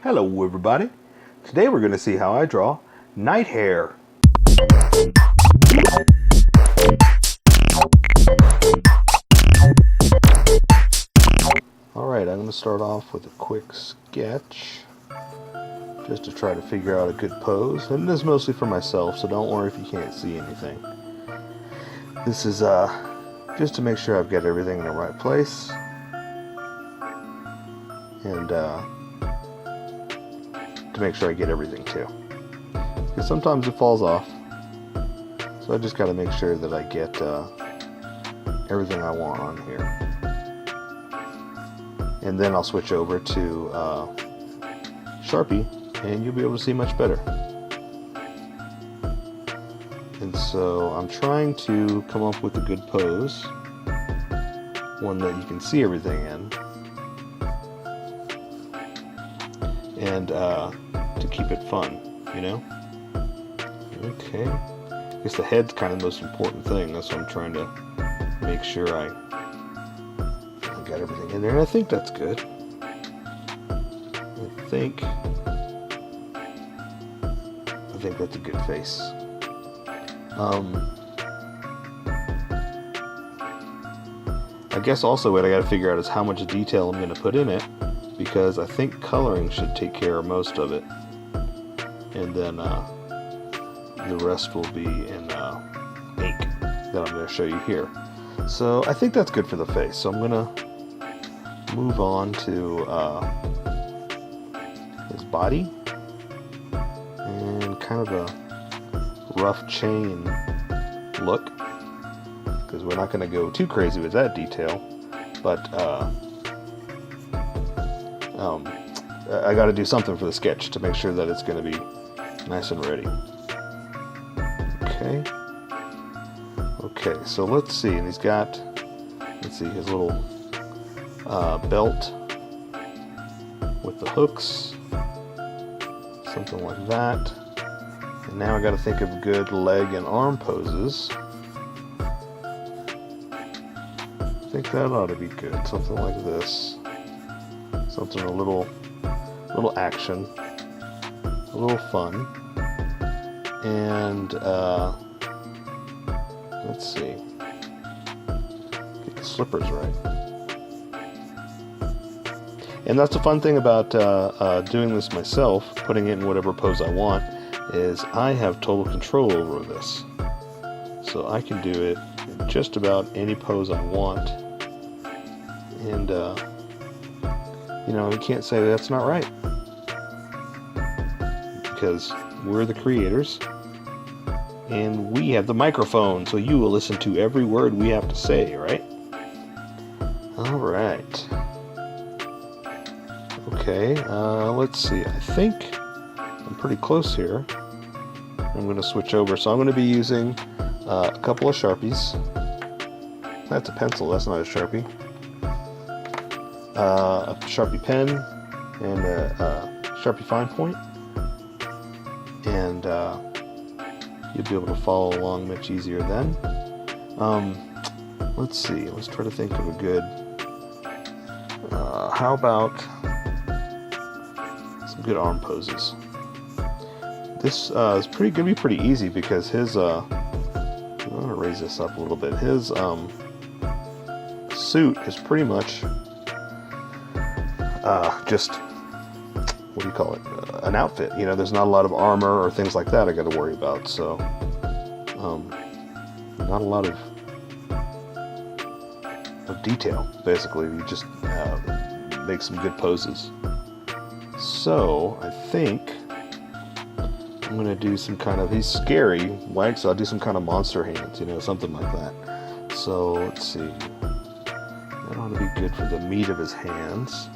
Hello everybody. Today we're going to see how I draw night hair. Alright, I'm going to start off with a quick sketch just to try to figure out a good pose. And this is mostly for myself, so don't worry if you can't see anything. This is just to make sure I've got everything in the right place. And to make sure I get everything too. Because sometimes it falls off. So I just got to make sure that I get everything I want on here. And then I'll switch over to Sharpie and you'll be able to see much better. And so I'm trying to come up with a good pose. One that you can see everything in. And to keep it fun, you know? Okay. I guess the head's kind of the most important thing. That's what I'm trying to make sure I got everything in there. And I think that's good. I think that's a good face. I guess also what I got to figure out is how much detail I'm going to put in it. Because I think coloring should take care of most of it, and then the rest will be in ink that I'm going to show you here. So I think that's good for the face. So I'm going to move on to his body and kind of a rough chain look, because we're not going to go too crazy with that detail, but I got to do something for the sketch to make sure that it's going to be nice and ready. Okay, so let's see. And he's got, let's see, his little belt with the hooks, something like that. And now I got to think of good leg and arm poses. I think that ought to be good. Something like this. Something a little action, a little fun, and let's see, get the slippers right. And that's the fun thing about doing this myself, putting it in whatever pose I want, is I have total control over this. So I can do it in just about any pose I want, and you know, you can't say that's not right, because we're the creators and we have the microphone, so you will listen to every word we have to say, right? Alright. Okay, let's see. I think I'm pretty close here. I'm going to switch over. So I'm going to be using a couple of Sharpies. That's a pencil, that's not a Sharpie. A Sharpie pen and a Sharpie fine point, and you'll be able to follow along much easier then. Let's see, let's try to think of a good, how about some good arm poses. This is going to be pretty easy because his, I'm going to raise this up a little bit, his suit is pretty much just, what do you call it, an outfit. You know, there's not a lot of armor or things like that I got to worry about, so not a lot of detail, basically. You just make some good poses. So I think I'm going to do some kind of, he's scary, right? So I'll do some kind of monster hands, you know, something like that. So let's see, that ought to be good for the meat of his hands.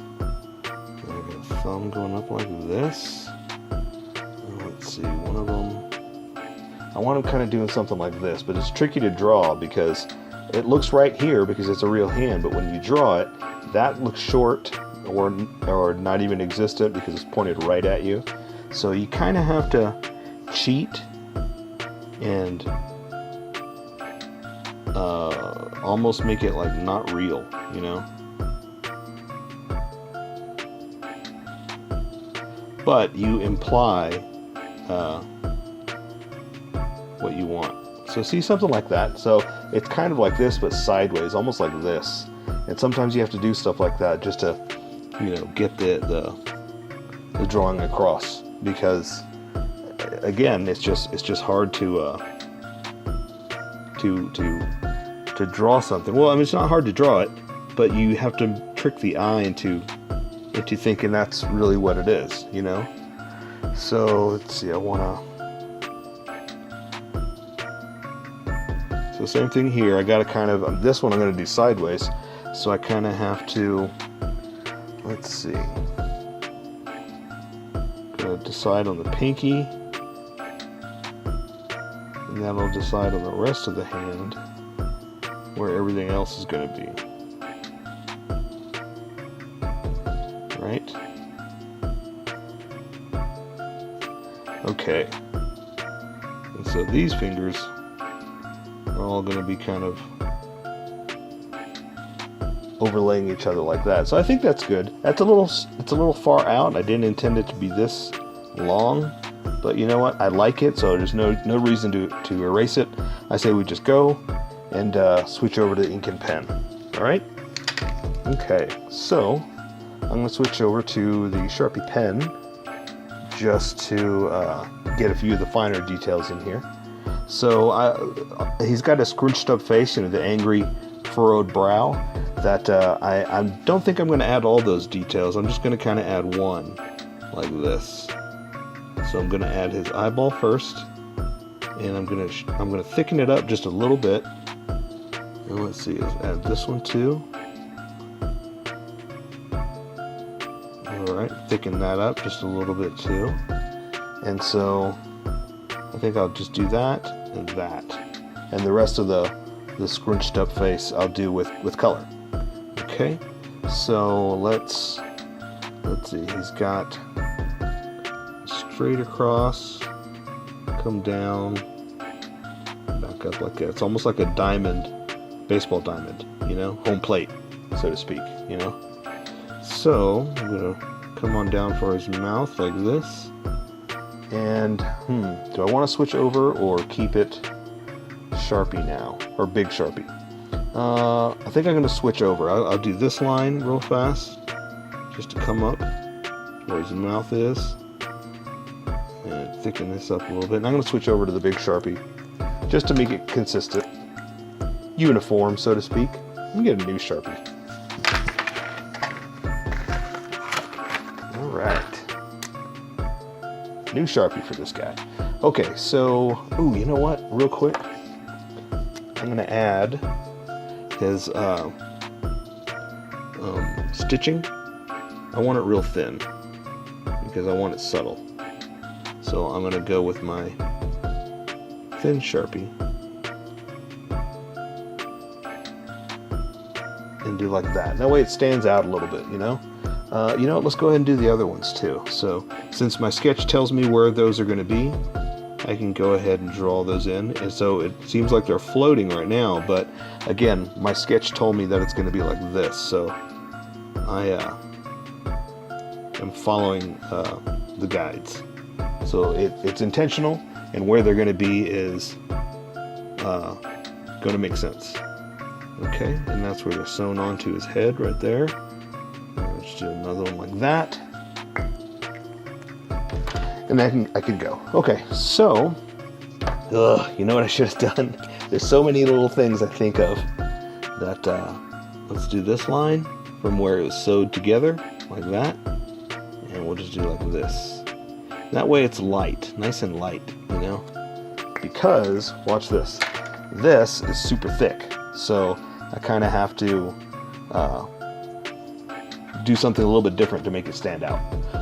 Thumb going up like this. Let's see, one of them, I want him kind of doing something like this, but it's tricky to draw because it looks right here because it's a real hand, but when you draw it, that looks short or not even existent because it's pointed right at you. So you kind of have to cheat and almost make it like not real, you know? but you imply what you want. So see, something like that. So it's kind of like this, but sideways, almost like this. And sometimes you have to do stuff like that just to, you know, get the drawing across, because again, it's just hard to draw something. Well, I mean, it's not hard to draw it, but you have to trick the eye into thinking that's really what it is, you know. So let's see, so same thing here. I gotta kind of, this one I'm gonna do sideways, so I kind of have to, let's see, gonna decide on the pinky, and that'll decide on the rest of the hand where everything else is going to be. Right? Okay. And so these fingers are all going to be kind of overlaying each other like that. So I think that's good. It's a little far out. I didn't intend it to be this long, but you know what? I like it, so there's no reason to erase it. I say we just go and switch over to ink and pen. All right? Okay, so I'm going to switch over to the Sharpie pen just to get a few of the finer details in here. So he's got a scrunched up face, you know, the angry furrowed brow. That I don't think I'm going to add all those details. I'm just going to kind of add one like this. So I'm going to add his eyeball first, and I'm going to thicken it up just a little bit. And let's see, let's add this one too. All right, thicken that up just a little bit too. And so I think I'll just do that and that, and the rest of the scrunched up face I'll do with color. Okay, so let's see. He's got straight across, come down, back up like that. It's almost like a diamond, baseball diamond, you know, home plate, so to speak, you know. So I'm gonna come on down for his mouth like this. And do I want to switch over or keep it Sharpie now, or big Sharpie? I think I'm going to switch over. I'll do this line real fast, just to come up where his mouth is, and thicken this up a little bit. And I'm going to switch over to the big Sharpie, just to make it consistent, uniform, so to speak. Let me get a new Sharpie. All right, new Sharpie for this guy. Okay, so, ooh, you know what? Real quick, I'm going to add his stitching. I want it real thin because I want it subtle. So I'm going to go with my thin Sharpie and do like that. That way it stands out a little bit, you know? You know what, let's go ahead and do the other ones too. So since my sketch tells me where those are going to be, I can go ahead and draw those in. And so it seems like they're floating right now, but again, my sketch told me that it's going to be like this. So I am following the guides. So it's intentional, and where they're going to be is going to make sense. Okay, and that's where they're sewn onto his head right there. Let's do another one like that. And I can go. Okay, so, you know what I should have done? There's so many little things I think of that, let's do this line from where it was sewed together, like that. And we'll just do like this. That way it's light, nice and light, you know? Because, watch this. This is super thick, so I kind of have to do something a little bit different to make it stand out.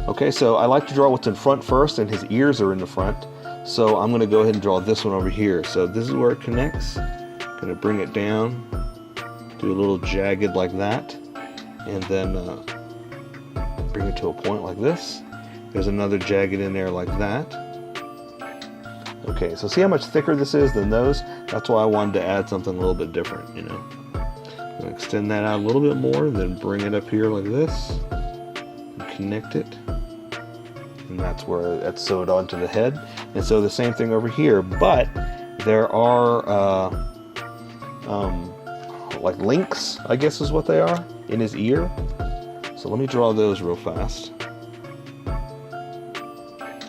Okay, so I like to draw what's in front first, and his ears are in the front. So I'm going to go ahead and draw this one over here. So this is where it connects. Going to bring it down, do a little jagged like that, and then bring it to a point like this. There's another jagged in there like that. Okay, so see how much thicker this is than those? That's why I wanted to add something a little bit different, you know. I'm going to extend that out a little bit more, then bring it up here like this, and connect it. and that's where that's sewed onto the head. And so the same thing over here, but there are like links, I guess is what they are, in his ear. So let me draw those real fast.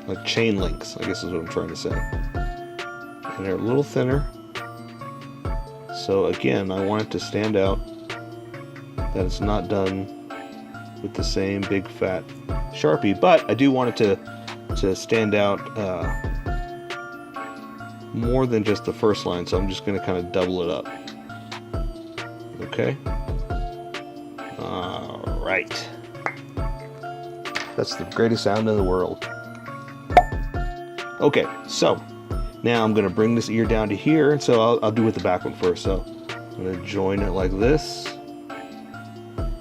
Like chain links, I guess is what I'm trying to say. And they're a little thinner. So again, I want it to stand out that it's not done with the same big fat Sharpie, but I do want it to stand out more than just the first line, so I'm just going to kind of double it up. Okay. All right. That's the greatest sound in the world. Okay, so now I'm going to bring this ear down to here, so I'll do with the back one first. So I'm going to join it like this,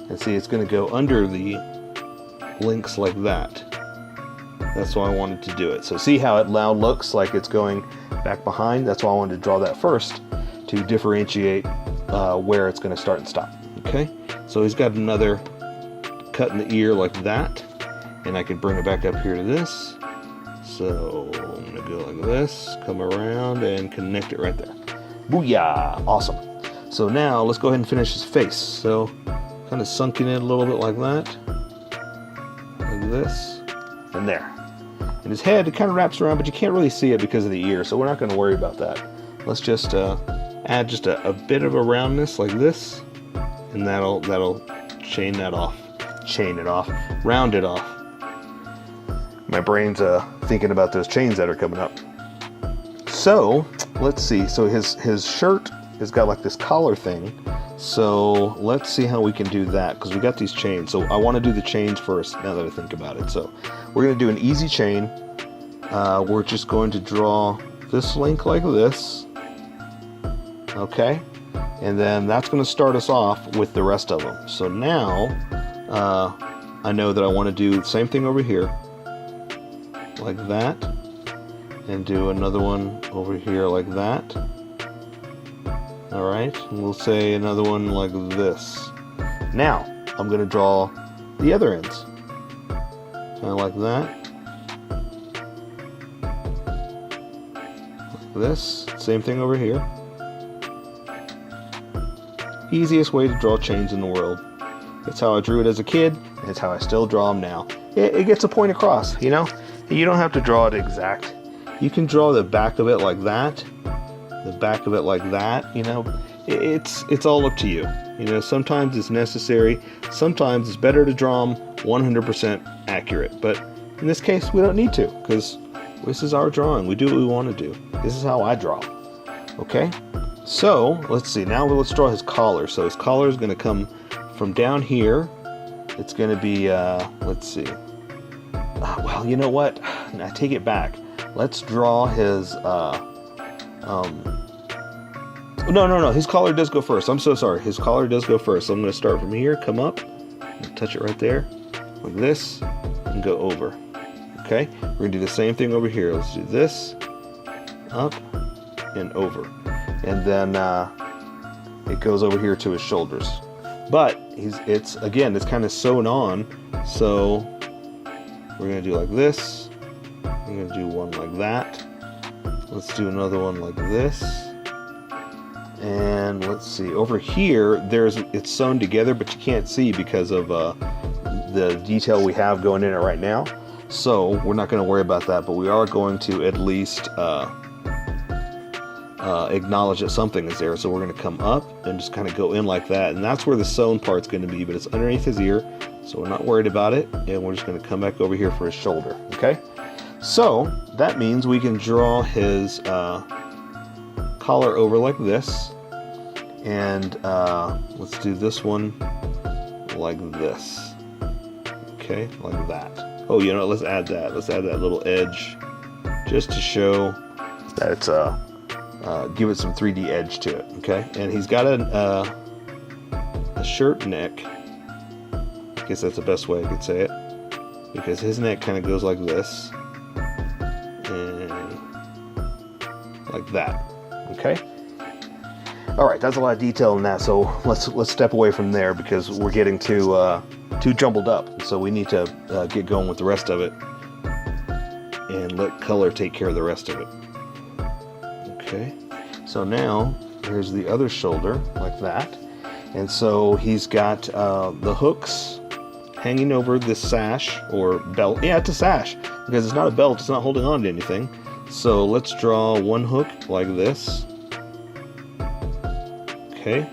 and see, it's going to go under the links like that. That's why I wanted to do it. So see how it now looks like it's going back behind? That's why I wanted to draw that first, to differentiate where it's going to start and stop. Okay, so he's got another cut in the ear like that, and I can bring it back up here to this. So I'm going to go like this, come around and connect it right there. Booyah! Awesome. So now let's go ahead and finish his face. So kind of sunken in a little bit like that, like this, and there. And his head, it kind of wraps around, but you can't really see it because of the ear, so we're not going to worry about that. Let's just add just a bit of a roundness like this, and that'll chain that off. Chain it off. Round it off. My brain's thinking about those chains that are coming up. So let's see. So his shirt has got like this collar thing. So let's see how we can do that, because we got these chains. So I want to do the chains first now that I think about it. So we're going to do an easy chain. We're just going to draw this link like this. Okay. And then that's going to start us off with the rest of them. So now I know that I want to do the same thing over here, like that, and do another one over here like that. Alright, and we'll say another one like this. Now, I'm going to draw the other ends. Kind of like that. Like this. Same thing over here. Easiest way to draw chains in the world. That's how I drew it as a kid, and it's how I still draw them now. It gets a point across, you know? You don't have to draw it exact. You can draw the back of it like that, the back of it like that, you know? It's all up to you. You know, sometimes it's necessary, sometimes it's better to draw them 100% accurate, but in this case, we don't need to, because this is our drawing. We do what we want to do. This is how I draw. Okay? So, let's see. Now let's draw his collar. So his collar is going to come from down here. It's going to be, let's see. Well, you know what? I take it back. Let's draw his, no. His collar does go first. I'm so sorry. His collar does go first. So I'm going to start from here, come up, touch it right there, like this, and go over. Okay? We're going to do the same thing over here. Let's do this, up, and over. And then it goes over here to his shoulders. But it's kind of sewn on, so we're going to do like this. I'm going to do one like that. Let's do another one like this. And let's see, over here, it's sewn together, but you can't see because of the detail we have going in it right now. So we're not going to worry about that, but we are going to at least acknowledge that something is there. So we're going to come up and just kind of go in like that, and that's where the sewn part's going to be, but it's underneath his ear, so we're not worried about it, and we're just going to come back over here for his shoulder. Okay, so that means we can draw his collar over like this, and let's do this one like this. Okay, like that. Oh, you know, let's add that little edge just to show that it's give it some 3D edge to it. Okay, and he's got a shirt neck. I guess that's the best way I could say it, because his neck kind of goes like this and like that. Okay. All right, that's a lot of detail in that. So let's step away from there, because we're getting too jumbled up. So we need to get going with the rest of it. and let color take care of the rest of it. Okay, so now here's the other shoulder like that, and so he's got the hooks hanging over this sash or belt. Yeah, it's a sash because it's not a belt, it's not holding on to anything. So let's draw one hook like this. Okay.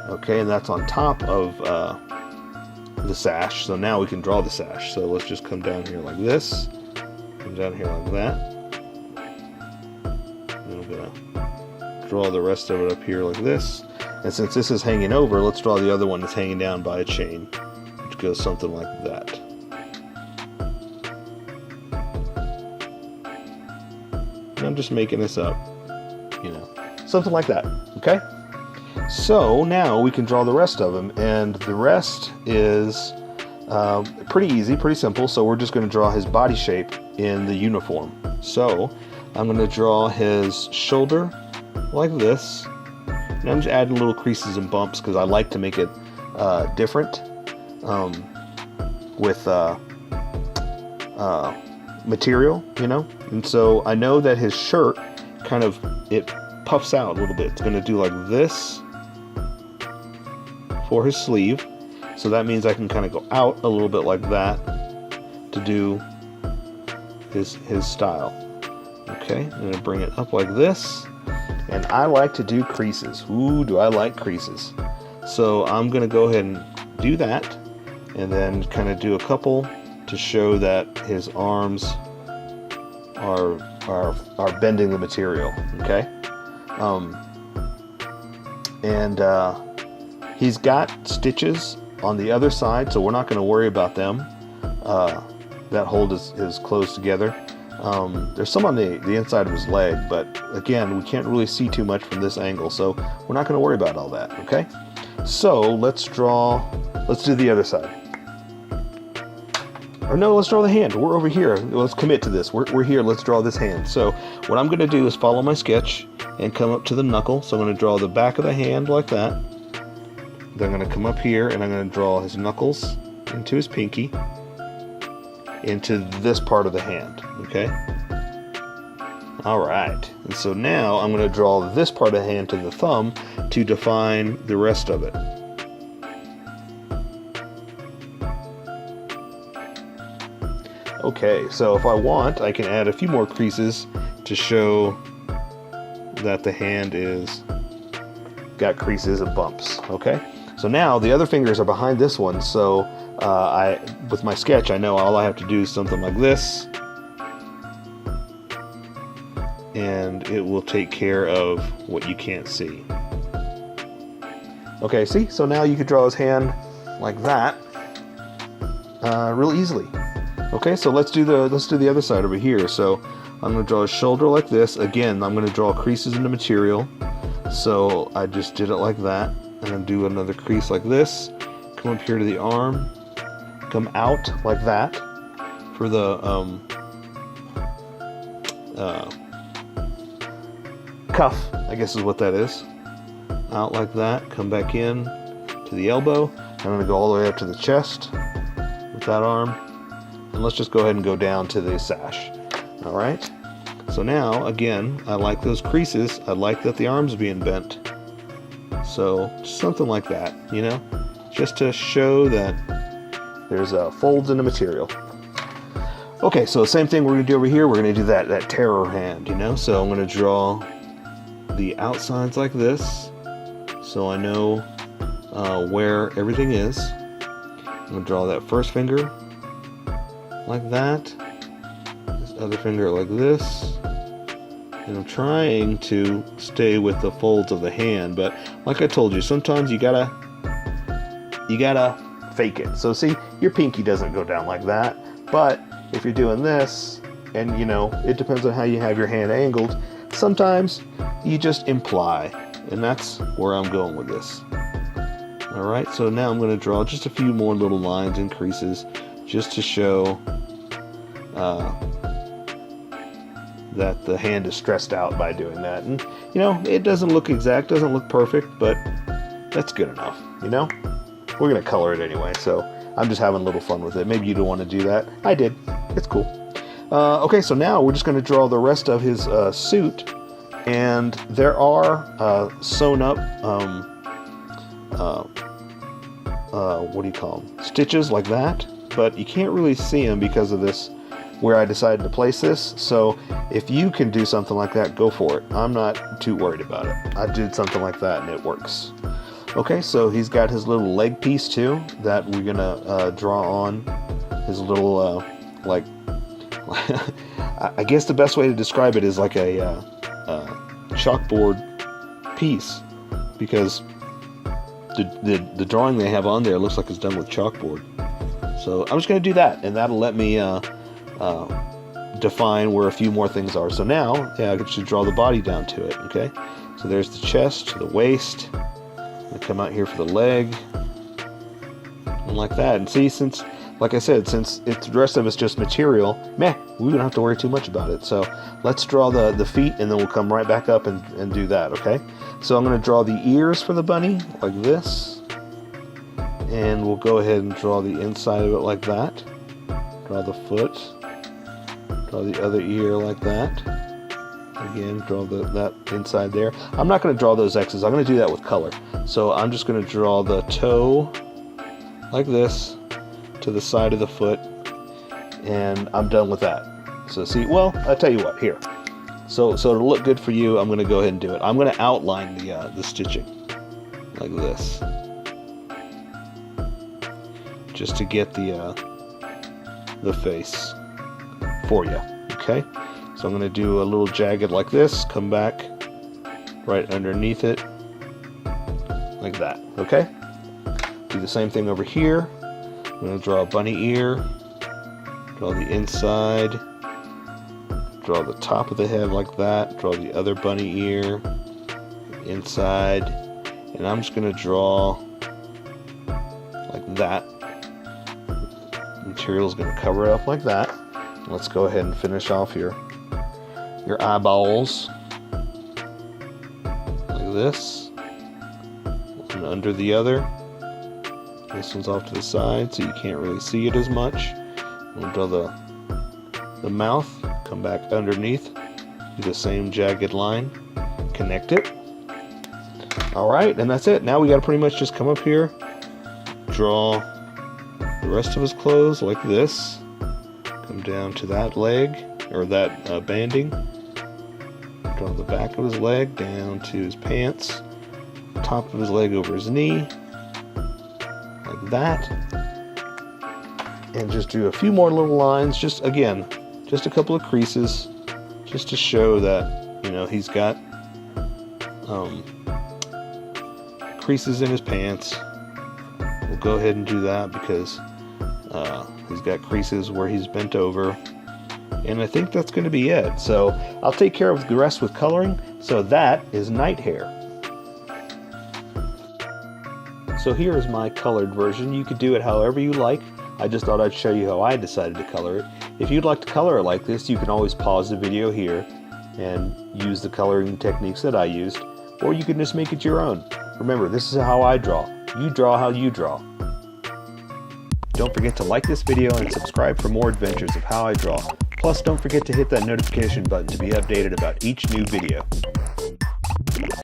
Okay, and that's on top of the sash. So now we can draw the sash. So let's just come down here like this. Come down here like that. And I'm gonna draw the rest of it up here like this. And since this is hanging over, let's draw the other one that's hanging down by a chain, which goes something like that. And I'm just making this up, you know, something like that. Okay. So now we can draw the rest of them, and the rest is pretty easy, pretty simple. So we're just going to draw his body shape in the uniform. So I'm going to draw his shoulder like this, and I'm just adding little creases and bumps because I like to make it different with material, you know. And so I know that his shirt kind of, it puffs out a little bit. It's going to do like this for his sleeve, so that means I can kind of go out a little bit like that to do his style. Okay, I'm going to bring it up like this, and I like to do creases. Ooh, do I like creases. So I'm going to go ahead and do that, and then kind of do a couple to show that his arms are bending the material. Okay, he's got stitches on the other side, so we're not going to worry about them. That hold is closed together. There's some on the inside of his leg, but again, we can't really see too much from this angle, so we're not going to worry about all that. Okay, so let's do the other side. Or no, let's draw the hand. We're over here. Let's commit to this. We're here. Let's draw this hand. So what I'm going to do is follow my sketch and come up to the knuckle. So I'm going to draw the back of the hand like that. Then I'm going to come up here and I'm going to draw his knuckles into his pinky, into this part of the hand. Okay. All right. And so now I'm going to draw this part of the hand to the thumb to define the rest of it. Okay, so if I want, I can add a few more creases to show that the hand is got creases and bumps. Okay, so now the other fingers are behind this one, so with my sketch, I know all I have to do is something like this, and it will take care of what you can't see. Okay, see? So now you could draw his hand like that real easily. Okay, so let's do the other side over here. So I'm going to draw his shoulder like this. Again, I'm going to draw creases in the material. So I just did it like that. And then do another crease like this. Come up here to the arm. Come out like that for the cuff, I guess is what that is. Out like that. Come back in to the elbow. I'm going to go all the way up to the chest with that arm. And let's just go ahead and go down to the sash. All right. So now, again, I like those creases. I like that the arm's being bent. So just something like that, you know, just to show that there's folds in the material. Okay, so same thing we're gonna do over here. We're gonna do that terror hand, you know. So I'm gonna draw the outsides like this, so I know where everything is. I'm gonna draw that first finger like that, this other finger like this, and I'm trying to stay with the folds of the hand, but like I told you, sometimes you gotta fake it. So see, your pinky doesn't go down like that, but if you're doing this, and you know, it depends on how you have your hand angled, sometimes you just imply, and that's where I'm going with this. Alright, so now I'm going to draw just a few more little lines and creases just to show that the hand is stressed out by doing that. And you know, it doesn't look exact, doesn't look perfect, but that's good enough, you know? we're gonna color it anyway, so I'm just having a little fun with it. Maybe you don't want to do that. I did. It's cool. Okay, so now we're just gonna draw the rest of his suit, and there are sewn up what do you call them? Stitches like that, but you can't really see them because of this, where I decided to place this. So if you can do something like that, go for it. I'm not too worried about it. I did something like that and it works. Okay, so he's got his little leg piece too that we're gonna draw on his little like I guess the best way to describe it is like a chalkboard piece, because the drawing they have on there looks like it's done with chalkboard. So I'm just going to do that, and that'll let me define where a few more things are. So now, yeah, I should draw the body down to it, okay? So there's the chest, the waist. I come out here for the leg, and like that. And see, since, like I said, since the rest of it's just material, meh, we don't have to worry too much about it. So let's draw the feet, and then we'll come right back up and do that, okay? So I'm going to draw the ears for the bunny, like this. And we'll go ahead and draw the inside of it like that. Draw the foot. Draw the other ear like that. Again, draw that inside there. I'm not going to draw those X's. I'm going to do that with color. So I'm just going to draw the toe like this to the side of the foot. And I'm done with that. So see, well, I'll tell you what, here. So to look good for you, I'm going to go ahead and do it. I'm going to outline the stitching like this, just to get the face for you. Okay, so I'm going to do a little jagged like this, come back right underneath it like that. Okay, do the same thing over here. I'm going to draw a bunny ear, draw the inside, draw the top of the head like that, draw the other bunny ear, inside, and I'm just going to draw like that. The material is going to cover it up like that. Let's go ahead and finish off your eyeballs like this, and under the other. This one's off to the side, so you can't really see it as much. We'll draw the mouth. Come back underneath, do the same jagged line, connect it. Alright, and that's it. Now we got to pretty much just come up here, draw the rest of his clothes like this, come down to that leg, or that banding, draw the back of his leg down to his pants, top of his leg over his knee, like that, and just do a few more little lines, just again, just a couple of creases, just to show that, you know, he's got creases in his pants. We'll go ahead and do that because he's got creases where he's bent over. And I think that's going to be it. So I'll take care of the rest with coloring. So that is Nitehare. So here is my colored version. You could do it however you like. I just thought I'd show you how I decided to color it. If you'd like to color it like this, you can always pause the video here and use the coloring techniques that I used, or you can just make it your own. Remember, this is how I draw. You draw how you draw. Don't forget to like this video and subscribe for more adventures of how I draw. Plus, don't forget to hit that notification button to be updated about each new video.